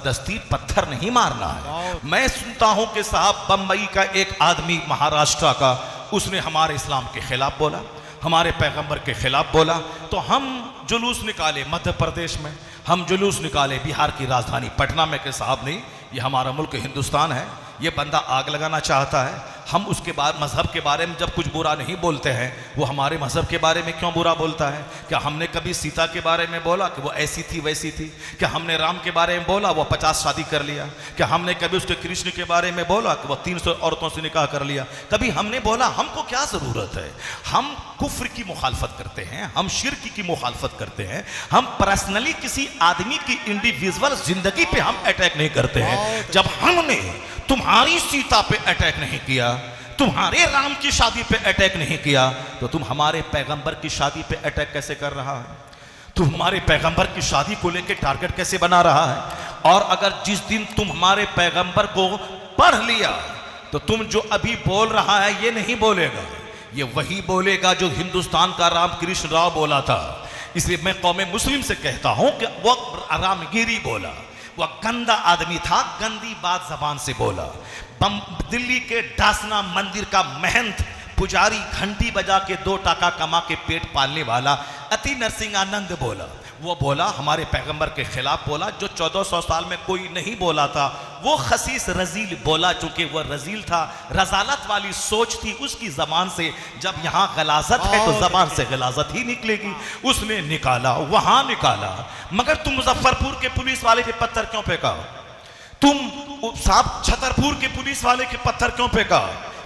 दस्ती पत्थर नहीं मारना है। मैं सुनता हूं कि साहब बंबई का एक आदमी महाराष्ट्र का, उसने हमारे इस्लाम के खिलाफ बोला, हमारे पैगंबर के खिलाफ बोला, तो हम जुलूस निकाले मध्य प्रदेश में, हम जुलूस निकाले बिहार की राजधानी पटना में कि साहब नहीं, ये हमारा मुल्क हिंदुस्तान है, ये बंदा आग लगाना चाहता है। हम उसके बाद मज़हब के बारे में जब कुछ बुरा नहीं बोलते हैं, वो हमारे मज़हब के बारे में क्यों बुरा बोलता है? क्या हमने कभी सीता के बारे में बोला कि वो ऐसी थी वैसी थी? क्या हमने राम के बारे में बोला वो 50 शादी कर लिया? क्या हमने कभी उसके कृष्ण के बारे में बोला कि वो 300 औरतों से निकाह कर लिया? कभी हमने बोला? हमको क्या ज़रूरत है? हम कुफ्र की मुखालफत करते हैं, हम शिर्क की मुखालफत करते हैं, हम पर्सनली किसी आदमी की इंडिविजुअल जिंदगी पे हम अटैक नहीं करते हैं। जब हमने तुम्हारी सीता पे अटैक नहीं किया, तुम्हारे राम की शादी पे अटैक नहीं किया, तो तुम हमारे पैगंबर की शादी पे अटैक कैसे कर रहा है? तुम हमारे पैगंबर की शादी को लेकर टारगेट कैसे बना रहा है? और अगर जिस दिन तुम हमारे पैगंबर को पढ़ लिया तो तुम जो अभी बोल रहा है ये नहीं बोलेगा, ये वही बोलेगा जो हिंदुस्तान का रामकृष्ण राव बोला था। इसलिए मैं कौम मुस्लिम से कहता हूं कि वो रामगिरी बोला, वह गंदा आदमी था, गंदी बात जबान से बोला। दिल्ली के डासना मंदिर का महंत पुजारी घंटी बजा के 2 टाका कमा के पेट पालने वाला अति नरसिंहानंद बोला, वो बोला हमारे पैगंबर के खिलाफ बोला, जो 1400 साल में कोई नहीं बोला था। वो खसीस रजील बोला, चूंकि वह रजील था, रजालत वाली सोच थी उसकी जबान से। जब यहाँ गलाजत है तो जबान से गलाजत ही निकलेगी। उसने निकाला, वहां निकाला। मगर तुम मुजफ्फरपुर के पुलिस वाले के पत्थर क्यों फेंका? तुम साहब छतरपुर के पुलिस वाले के पत्थर क्यों फेंका?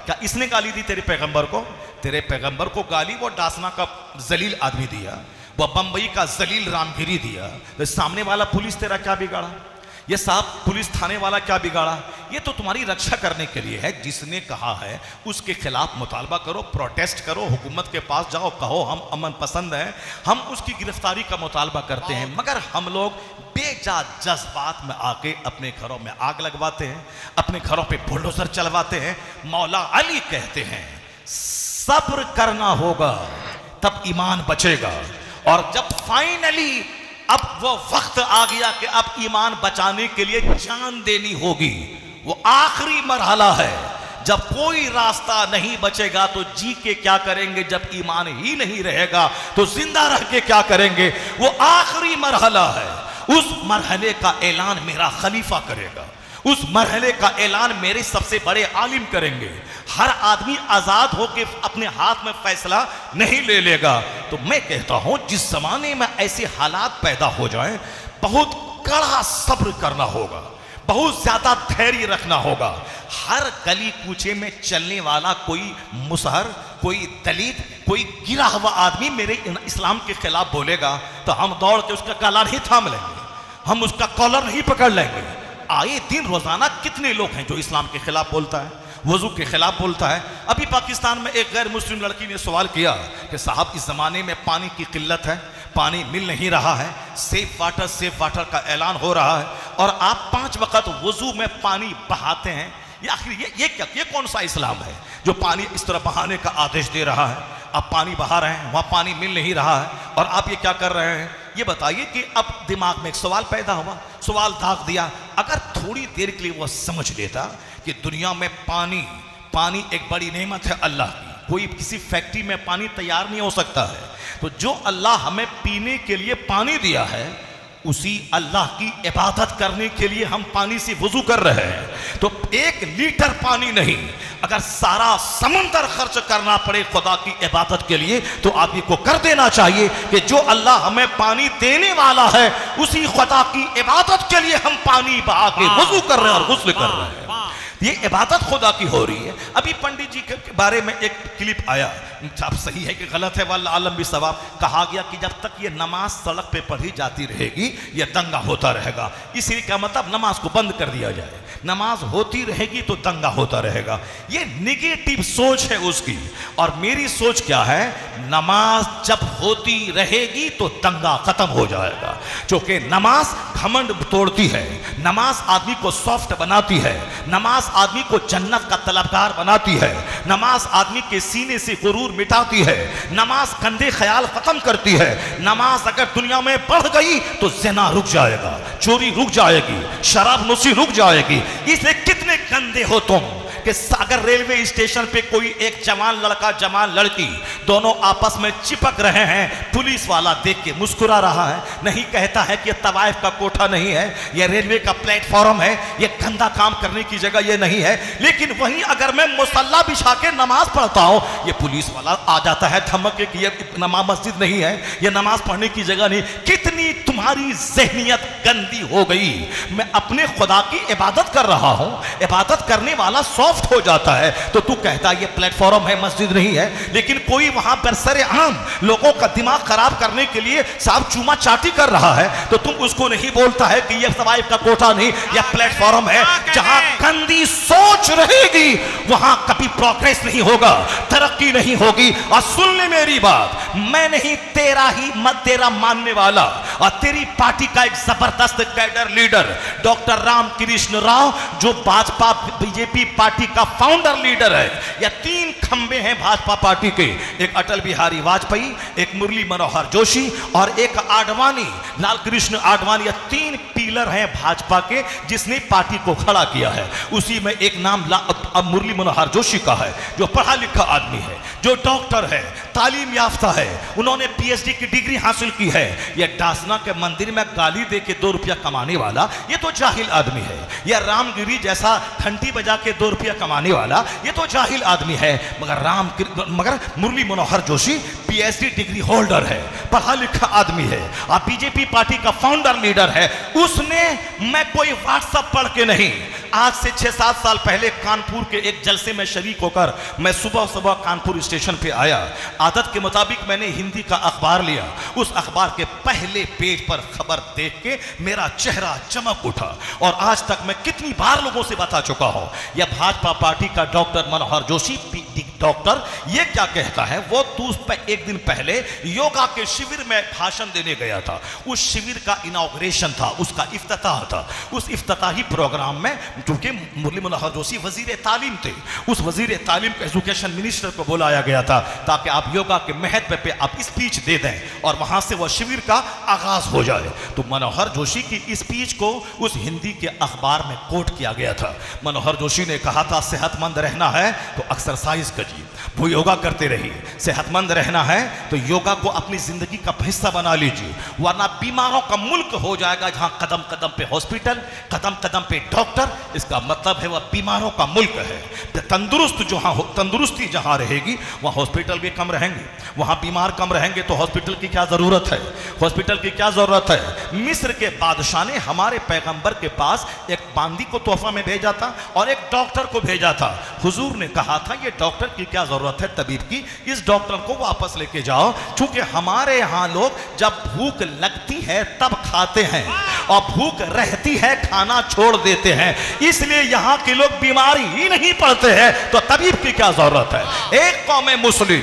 क्या इसने गाली दी तेरे पैगंबर को? तेरे पैगंबर को गाली वो डासना का जलील आदमी दिया, वो बंबई का जलील रामगिरी दिया। तो सामने वाला पुलिस तेरा क्या बिगाड़ा? ये साहब पुलिस थाने वाला क्या बिगाड़ा? ये तो तुम्हारी रक्षा करने के लिए है। जिसने कहा है उसके खिलाफ मुतालबा करो, प्रोटेस्ट करो, हुकूमत के पास जाओ, कहो हम अमन पसंद हैं, हम उसकी गिरफ्तारी का मुतालबा करते हैं। मगर हम लोग बेजा जज्बात में आके अपने घरों में आग लगवाते हैं, अपने घरों पे बुलडोजर चलवाते हैं। मौला अली कहते हैं सब्र करना होगा तब ईमान बचेगा। और जब फाइनली अब वो वक्त आ गया कि अब ईमान बचाने के लिए जान देनी होगी, वो आखिरी मरहला है। जब कोई रास्ता नहीं बचेगा तो जी के क्या करेंगे? जब ईमान ही नहीं रहेगा तो जिंदा रह के क्या करेंगे? वो आखिरी मरहला है। उस मरहले का ऐलान मेरा खलीफा करेगा, उस मरहले का ऐलान मेरे सबसे बड़े आलिम करेंगे। हर आदमी आजाद होकर अपने हाथ में फैसला नहीं ले लेगा। तो मैं कहता हूं जिस जमाने में ऐसे हालात पैदा हो जाएं, बहुत कड़ा सब्र करना होगा, बहुत ज्यादा धैर्य रखना होगा। हर गली कूचे में चलने वाला कोई मुसहर, कोई दलित, कोई गिरा हुआ आदमी मेरे इस्लाम के खिलाफ बोलेगा तो हम दौड़ के उसका गला नहीं थाम लेंगे, हम उसका कॉलर नहीं पकड़ लेंगे। आए दिन रोजाना कितने लोग हैं जो इस्लाम के खिलाफ बोलता है, वजू के खिलाफ बोलता है। अभी पाकिस्तान में एक गैर मुस्लिम लड़की ने सवाल किया कि साहब इस जमाने में पानी की किल्लत है, पानी मिल नहीं रहा है, सेफ वाटर का ऐलान हो रहा है और आप 5 वक्त वजू में पानी बहाते हैं। ये आखिर ये कौन सा इस्लाम है जो पानी इस तरह बहाने का आदेश दे रहा है? आप पानी बहा रहे हैं, वहां पानी मिल नहीं रहा है और आप ये क्या कर रहे हैं? ये बताइए कि अब दिमाग में एक सवाल पैदा हुआ, सवाल दाग दिया। अगर थोड़ी देर के लिए वह समझ लेता कि दुनिया में पानी एक बड़ी नेमत है अल्लाह की, कोई किसी फैक्ट्री में पानी तैयार नहीं हो सकता है, तो जो अल्लाह हमें पीने के लिए पानी दिया है उसी अल्लाह की इबादत करने के लिए हम पानी से वुजू कर रहे हैं। तो 1 लीटर पानी नहीं, अगर सारा समंदर खर्च करना पड़े खुदा की इबादत के लिए तो आदमी को कर देना चाहिए कि जो अल्लाह हमें पानी देने वाला है उसी खुदा की इबादत के लिए हम पानी बहा के वुजू कर रहे हैं और गुस्ल कर रहे हैं। ये इबादत खुदा की हो रही है। अभी पंडित जी के बारे में एक क्लिप आया, अब सही है कि गलत है वल्लाह आलम भी सवाब। कहा गया कि जब तक ये नमाज सड़क पे पढ़ी जाती रहेगी ये दंगा होता रहेगा, इसलिए क्या मतलब नमाज को बंद कर दिया जाए, नमाज होती रहेगी तो दंगा होता रहेगा। ये निगेटिव सोच है उसकी। और मेरी सोच क्या है? नमाज जब होती रहेगी तो दंगा खत्म हो जाएगा, क्योंकि नमाज घमंड तोड़ती है, नमाज आदमी को सॉफ्ट बनाती है, नमाज आदमी को जन्नत का तलबगार बनाती है, नमाज आदमी के सीने से गुरूर मिटाती है, नमाज गंदे ख्याल खत्म करती है। नमाज अगर दुनिया में बढ़ गई तो ज़िना रुक जाएगा, चोरी रुक जाएगी, शराब नोशी रुक जाएगी। इसलिए कितने गंदे हो तुम कि अगर रेलवे स्टेशन पे कोई एक जवान लड़का जवान लड़की दोनों आपस में चिपक रहे हैं, पुलिस वाला देख के मुस्कुरा रहा है, नहीं कहता है कि तवाइफ का कोठा नहीं है, यह रेलवे का प्लेटफॉर्म है, यह गंदा काम करने की जगह यह नहीं है। लेकिन वहीं अगर मैं मुसल्ला बिछा के नमाज पढ़ता हूं, ये पुलिस वाला आ जाता है धमक के कि यह नमाज मस्जिद नहीं है, यह नमाज पढ़ने की जगह नहीं। कितनी तुम्हारी ज़हनियत गंदी हो गई। मैं अपने खुदा की इबादत कर रहा हूं, इबादत करने वाला हो जाता है तो तू कहता है ये प्लेटफॉर्म है, मस्जिद नहीं है। लेकिन कोई वहां पर सरेआम लोगों का दिमाग खराब करने के लिए साहब चूमा चाटी कर रहा है तो तुम उसको नहीं बोलता है कि ये तवाइफ का कोठा नहीं, यह प्लेटफॉर्म है। जहां गंदी सोच रहेगी वहां कभी प्रोग्रेस नहीं होगा, तरक्की नहीं होगी। और सुन ले मेरी बात, मैं नहीं तेरा मानने वाला और तेरी पार्टी का एक जबरदस्त cadre leader doctor Ramakrishna Rao, जो भाजपा बीजेपी पार्टी का फाउंडर लीडर है। या तीन खंबे हैं भाजपा पार्टी के, एक अटल बिहारी वाजपेयी, एक मुरली मनोहर जोशी और एक आडवाणी, लाल कृष्ण आडवाणी। या तीन पिलर हैं भाजपा के जिसने पार्टी को खड़ा किया है। उसी में एक नाम मुरली मनोहर जोशी का है, जो पढ़ा लिखा आदमी है, जो डॉक्टर है, तालीम याफ्ता है, उन्होंने पीएचडी की डिग्री हासिल की है। यह डासना के मंदिर में गाली दे के 2 रुपया कमाने वाला ये तो जाहिल आदमी है। यह रामगिरी जैसा घंटी बजा के 2 रुपया कमाने वाला ये तो जाहिल आदमी है। मगर Murli Manohar Joshi PhD degree holder है, पढ़ा लिखा आदमी है और बीजेपी पार्टी का फाउंडर लीडर है। उसने, मैं कोई व्हाट्सएप पढ़ के नहीं, आज से 6-7 साल पहले कानपुर के एक जलसे में शरीक होकर मैं सुबह सुबह कानपुर स्टेशन पे आया। आदत के मुताबिक मैंने हिंदी का अखबार लिया। उस अखबार के पहले पेज पर खबर देख के मेरा चेहरा चमक उठा। और आज तक मैं कितनी बार लोगों से बता चुका हूं, यह भाजपा पार्टी का डॉक्टर मनोहर जोशी डॉक्टर ये क्या कहता है। वो एक दिन पहले योगा के शिविर में भाषण देने गया था। उस शिविर का इनॉग्रेशन था, उसका इफ्तिताह था। उस इफ्तिताही प्रोग्राम में चूंकि मुरली मनोहर जोशी वजीर तालीम थे, उस वजीर तालीम को एजुकेशन मिनिस्टर को बुलाया गया था ताकि आप योगा के महत्व पे आप स्पीच दे दें और वहां से वह शिविर का आगाज हो जाए। तो मनोहर जोशी की स्पीच को उस हिंदी के अखबार में कोट किया गया था। मनोहर जोशी ने कहा था, सेहतमंद रहना है तो एक्सरसाइज करिए, वो योगा करते रहिए। सेहतमंद रहना है तो योगा को अपनी जिंदगी का हिस्सा बना लीजिए, वरना बीमारों का मुल्क हो जाएगा जहां कदम कदम पे हॉस्पिटल, कदम कदम पे डॉक्टर। इसका मतलब है वह बीमारों का मुल्क है। तंदुरुस्ती जहां रहेगी वहां हॉस्पिटल भी कम रहेंगे, वहां बीमार कम रहेंगे तो हॉस्पिटल की क्या जरूरत है, हॉस्पिटल की क्या जरूरत है। मिस्र के बादशाह ने हमारे पैगंबर के पास एक बांदी को तोहफा में भेजा था और एक डॉक्टर को भेजा था। हुजूर ने कहा था ये डॉक्टर की क्या जरूरत है तबीब की, इस डॉक्टर को वापस लेके जाओ। क्योंकि हमारे यहां लोग जब भूख लगती है तब खाते हैं और भूख रहती है खाना छोड़ देते हैं। इसलिए यहां के लोग बीमारी ही नहीं पड़ते हैं तो तबीब की क्या जरूरत है। एक कौम मुस्लिम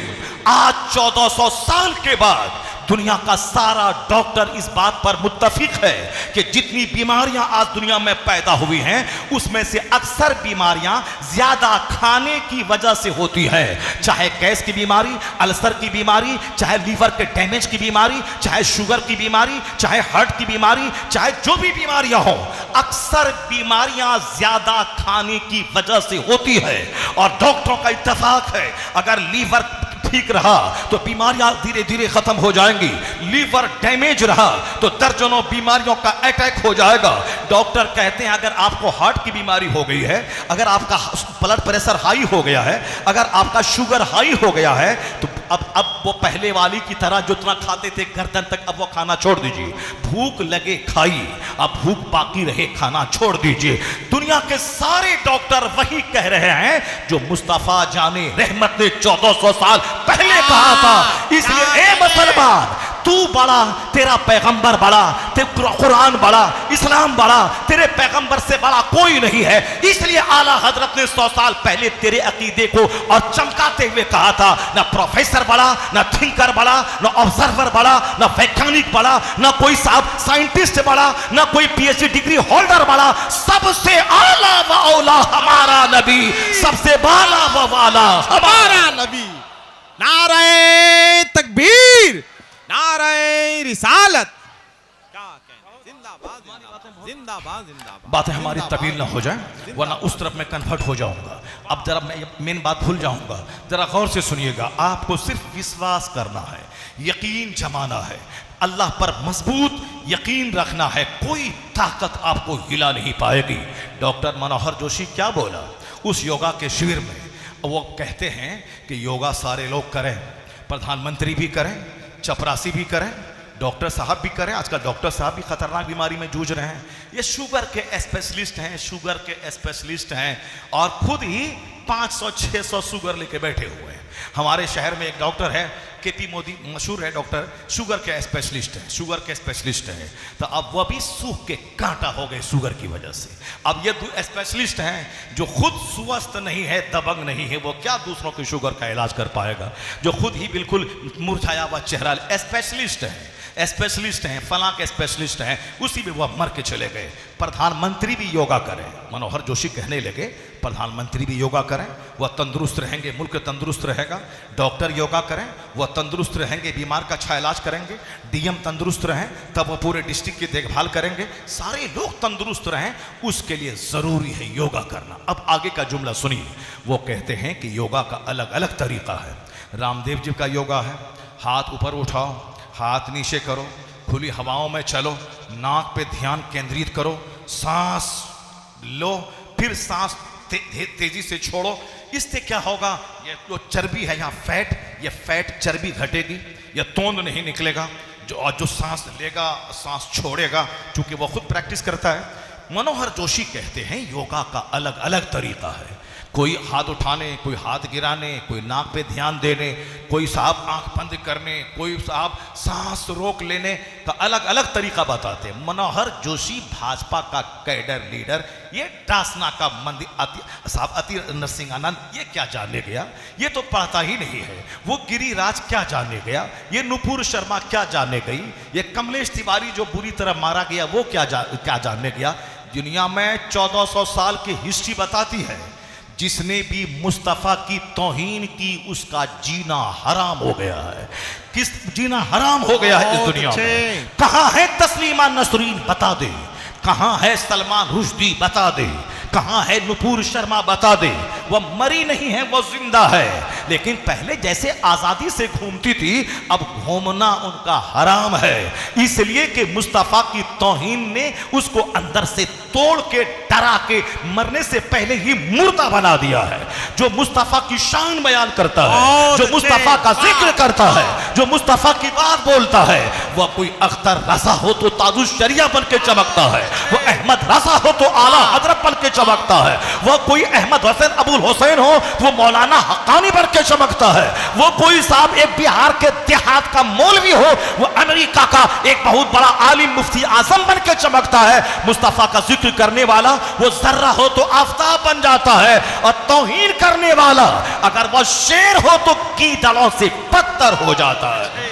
आज 1400 साल के बाद दुनिया का सारा डॉक्टर इस बात पर मुत्तफिक है कि जितनी बीमारियां आज दुनिया में पैदा हुई हैं उसमें से अक्सर बीमारियां ज्यादा खाने की वजह से होती है। चाहे गैस की बीमारी, अल्सर की बीमारी, चाहे लीवर के डैमेज की बीमारी, चाहे शुगर की बीमारी, चाहे हार्ट की बीमारी, चाहे जो भी बीमारियां हो, अक्सर बीमारियां ज्यादा खाने की वजह से होती है। और डॉक्टरों का इत्तेफाक है अगर लीवर ठीक रहा तो बीमारियां धीरे धीरे खत्म हो जाएंगी, लीवर डैमेज रहा तो दर्जनों बीमारियों का अटैक हो जाएगा। डॉक्टर कहते हैं अगर आपको हार्ट की बीमारी हो गई है, अगर आपका ब्लड प्रेशर हाई हो गया है, अगर आपका शुगर हाई हो गया है तो अब वो पहले वाली की तरह जितना खाते थे गर्दन तक अब वो खाना छोड़ दीजिए। भूख लगे खाइए, अब भूख बाकी रहे खाना छोड़ दीजिए। दुनिया के सारे डॉक्टर वही कह रहे हैं जो मुस्तफा जाने रहमत ने 1400 साल पहले कहा था। इसलिए ए मुसलमान, तू बड़ा, तेरा पैगंबर बड़ा, तेरा कुरान बड़ा, इस्लाम बड़ा, तेरे पैगंबर से बड़ा कोई नहीं है। इसलिए आला हजरत ने 100 साल पहले तेरे अकीदे को और चमकाते हुए कहा था, ना प्रोफेसर बड़ा, ना थिंकर बड़ा, ना ऑब्जर्वर बड़ा, ना वैज्ञानिक बड़ा, ना कोई साहब साइंटिस्ट बड़ा, ना कोई पीएचडी डिग्री होल्डर बड़ा, सबसे आला व मौला हमारा नबी, सबसे बाला व वाला हमारा नबी। नारे तकबीर, नारे रिसालत, क्या कहना, जिंदाबाद जिंदाबाद जिंदाबाद जिंदाबाद। बातें हमारी तवील ना हो जाए वरना उस तरफ मैं कन्वर्ट हो जाऊंगा। अब जरा मैं मेन बात भूल जाऊंगा, जरा गौर से सुनिएगा। आपको सिर्फ विश्वास करना है, यकीन जमाना है, अल्लाह पर मजबूत यकीन रखना है। कोई ताकत आपको हिला नहीं पाएगी। डॉक्टर मनोहर जोशी क्या बोला उस योगा के शिविर में? वो कहते हैं कि योगा सारे लोग करें, प्रधानमंत्री भी करें, चपरासी भी करें, डॉक्टर साहब भी करें। आजकल डॉक्टर साहब भी खतरनाक बीमारी में जूझ रहे हैं। ये शुगर के स्पेशलिस्ट हैं, शुगर के स्पेशलिस्ट हैं और खुद ही 500-600 शुगर लेके बैठे हुए हैं। हमारे शहर में एक डॉक्टर है, केपी मोदी, मशहूर है डॉक्टर, शुगर के स्पेशलिस्ट है, शुगर के स्पेशलिस्ट है। तो अब वह भी सूख के कांटा हो गए शुगर की वजह से। अब ये स्पेशलिस्ट हैं जो खुद स्वस्थ नहीं है, दबंग नहीं है, वो क्या दूसरों की शुगर का इलाज कर पाएगा जो खुद ही बिल्कुल मुरझाया हुआ चेहरा। स्पेशलिस्ट है, स्पेशलिस्ट हैं, फलां के स्पेशलिस्ट हैं, उसी में वह मर के चले गए। प्रधानमंत्री भी योगा करें। मनोहर जोशी कहने लगे प्रधानमंत्री भी योगा करें, वह तंदुरुस्त रहेंगे, मुल्क तंदुरुस्त रहेगा। डॉक्टर योगा करें, वह तंदुरुस्त रहेंगे, बीमार का अच्छा इलाज करेंगे। डीएम तंदुरुस्त रहें तब वह पूरे डिस्ट्रिक्ट की देखभाल करेंगे। सारे लोग तंदुरुस्त रहें, उसके लिए ज़रूरी है योगा करना। अब आगे का जुमला सुनिए। वो कहते हैं कि योगा का अलग अलग तरीका है। रामदेव जी का योगा है, हाथ ऊपर उठाओ, हाथ नीचे करो, खुली हवाओं में चलो, नाक पे ध्यान केंद्रित करो, सांस लो, फिर सांस तेजी से छोड़ो। इससे क्या होगा, ये जो चर्बी है यहाँ फैट, ये फैट चर्बी घटेगी, ये तोंद नहीं निकलेगा। जो सांस लेगा, सांस छोड़ेगा, चूंकि वो खुद प्रैक्टिस करता है। मनोहर जोशी कहते हैं योगा का अलग अलग तरीका है। कोई हाथ उठाने, कोई हाथ गिराने, कोई नाक पे ध्यान देने, कोई साहब आंख बंद करने, कोई साहब सांस रोक लेने का अलग अलग तरीका बताते हैं। मनोहर जोशी भाजपा का कैडर लीडर, ये डासना का मंदिर साहब अति नरसिंहानंद, ये क्या जाने गया, ये तो पढ़ता ही नहीं है। वो गिरिराज क्या जाने गया, ये नुपुर शर्मा क्या जाने गई, ये कमलेश तिवारी जो बुरी तरह मारा गया वो क्या जानने गया। दुनिया में 1400 साल की हिस्ट्री बताती है, जिसने भी मुस्तफ़ा की तौहीन की उसका जीना हराम हो गया है। किस जीना हराम हो गया है इस दुनिया में? कहाँ है तस्लीमा नसरीन बता दे, कहाँ है सलमान रुश्दी बता दे, कहाँ है नुपुर शर्मा बता दे। वह मरी नहीं है, वह जिंदा है, लेकिन पहले जैसे आज़ादी से घूमती थी अब घूमना उनका हराम है। इसलिए कि मुस्तफ़ा की तौहीन ने उसको अंदर से तोड़ के, डरा के, मरने से पहले ही मुर्दा बना दिया है। जो मुस्तफ़ा की शान बयान करता है, जो मुस्तफ़ा का जिक्र करता है, जो मुस्तफ़ा की बात बोलता है, वह कोई अख्तर रज़ा हो तो ताजुश शरिया बन के चमकता है, वह अहमद रज़ा हो तो आला हज़रत बन के चमकता है, वह कोई अहमद हुसैन अबुल हुसैन हो वो मौलाना हक्कानी बन के चमकता है, वो कोई साहब एक बिहार के देहात का मौलवी हो वो अमेरिका का एक बहुत बड़ा आलिम मुफ्ती आजम बन के चमकता है। मुस्तफ़ा का जिक्र करने वाला वो जर्रा हो तो आफताब बन जाता है, और तौहीन करने वाला अगर वह शेर हो तो कीड़ों से पत्थर हो जाता है।